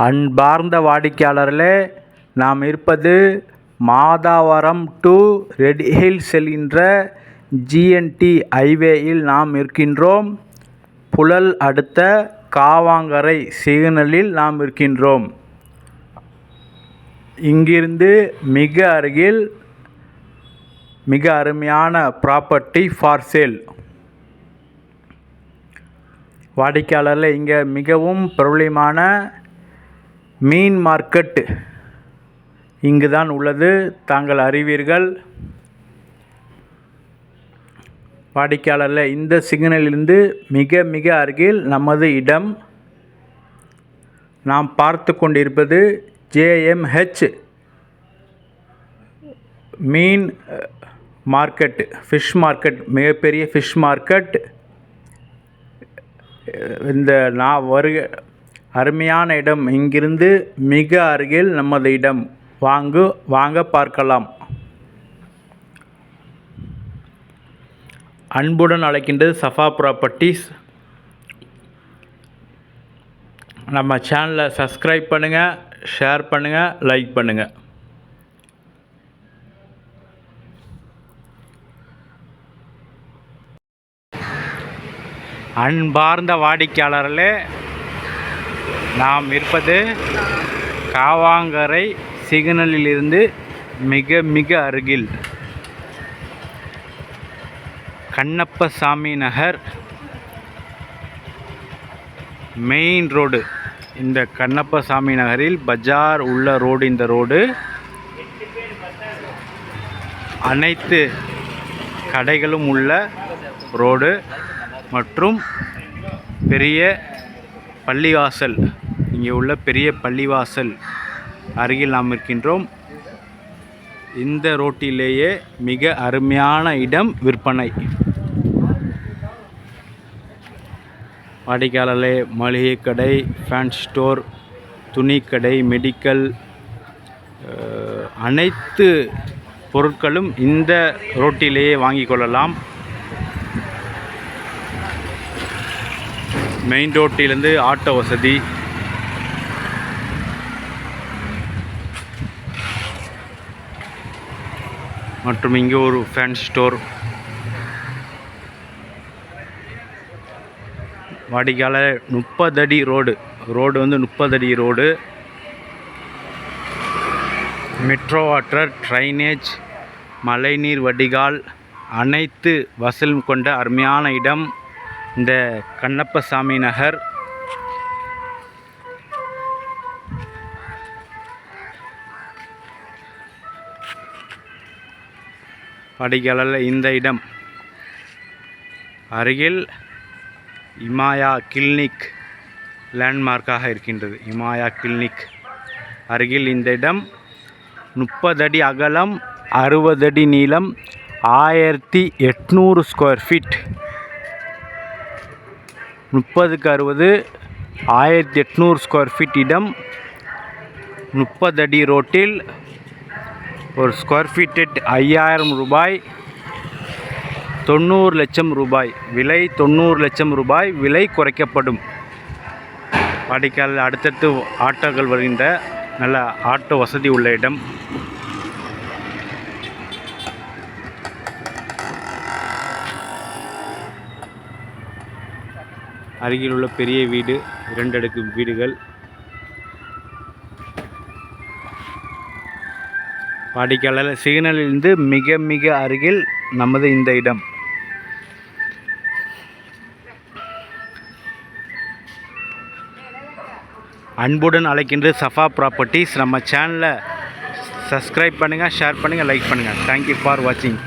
அன்பார்ந்த வாடிக்கையாளர்களே, நாம் இருப்பது மாதாவரம் டு ரெட் ஹில்ஸ் செல்கின்ற ஜிஎன்டி ஹைவேயில் நாம் இருக்கின்றோம். புழல் அடுத்த காவாங்கரை சிக்னலில் நாம் இருக்கின்றோம். இங்கிருந்து மிக அருகில் மிக அருமையான ப்ராப்பர்ட்டி ஃபார் சேல். வாடிக்கையாளர்கள், இங்கே மிகவும் பிரபலமான மீன் மார்க்கெட் இங்கு தான் உள்ளது, தாங்கள் அறிவீர்கள். வாடிக்கையாளர்கள், இந்த சிக்னலிலிருந்து மிக மிக அருகில் நமது இடம். நாம் பார்த்து கொண்டிருப்பது JMH மீன் மார்க்கெட், ஃபிஷ் மார்க்கெட், மிகப்பெரிய ஃபிஷ் மார்க்கெட். இந்த அருமையான இடம் இங்கிருந்து மிக அருகில் நமது இடம். வாங்க பார்க்கலாம். அன்புடன் அழைக்கின்றது சஃபா ப்ராப்பர்ட்டிஸ். நம்ம சேனலை சப்ஸ்கிரைப் பண்ணுங்கள், ஷேர் பண்ணுங்கள், லைக் பண்ணுங்கள். அன்பார்ந்த வாடிக்கையாளர்களே, நாம் இருப்பது காவாங்கரை சிக்னலிலிருந்து மிக மிக அருகில் கண்ணப்பசாமி நகர் மெயின் ரோடு. இந்த கண்ணப்பசாமி நகரில் பஜார் உள்ள ரோடு. இந்த ரோடு அனைத்து கடைகளும் உள்ள ரோடு மற்றும் பெரிய பள்ளிவாசல், இங்கே உள்ள பெரிய பள்ளிவாசல் அருகில் நாம் இருக்கின்றோம். இந்த ரோட்டிலேயே மிக அருமையான இடம் விற்பனை. வாடிக்கையாளர்களே, மளிகை கடை, ஃபேன்சி ஸ்டோர், துணிக்கடை, மெடிக்கல், அனைத்து பொருட்களும் இந்த ரோட்டிலேயே வாங்கிக் கொள்ளலாம். மெயின் ரோட்டிலிருந்து ஆட்டோ வசதி, மற்றும் இங்கே ஒரு ஃபேன்சி ஸ்டோர். வாடிக்கையாளர் 30 அடி ரோடு வந்து 30 அடி ரோடு. மெட்ரோ வாட்டர், ட்ரைனேஜ், மழைநீர் வடிகால் அனைத்து வசதியும் கொண்ட அருமையான இடம் இந்த கண்ணப்பசாமி நகர். வாடிக்கையாளர், இந்த இடம் அருகில் இமாயா கிளினிக் லேண்ட்மார்க்காக இருக்கின்றது. இமாயா கிளினிக் அருகில் இந்த இடம். 30 அடி அகலம், 60 அடி நீளம், 1800 ஸ்கொயர் ஃபீட். 30க்கு 60, 1800 ஸ்கொயர் ஃபீட் இடம். 30 அடி ரோட்டில் ஒரு ஸ்கொயர் ஃபீட் 5000 ரூபாய், 90 லட்சம் ரூபாய் விலை. 90 லட்சம் ரூபாய் விலை குறைக்கப்படும். வாடிக்கையாளர், அடுத்தடுத்து ஆட்டோக்கள் வருகின்ற நல்ல ஆட்டோ வசதி உள்ள இடம். அருகில் உள்ள பெரிய வீடு, 2 அடுக்கு வீடுகள். வாடிக்கையாளர், சிக்னலிலிருந்து மிக மிக அருகில் நமது இந்த இடம். அன்புடன் அழைக்கின்ற சஃபா ப்ராப்பர்ட்டிஸ். நம்ம சேனலை சப்ஸ்கிரைப் பண்ணுங்கள், ஷேர் பண்ணுங்கள், லைக் பண்ணுங்கள். தேங்க்யூ ஃபார் வாட்சிங்.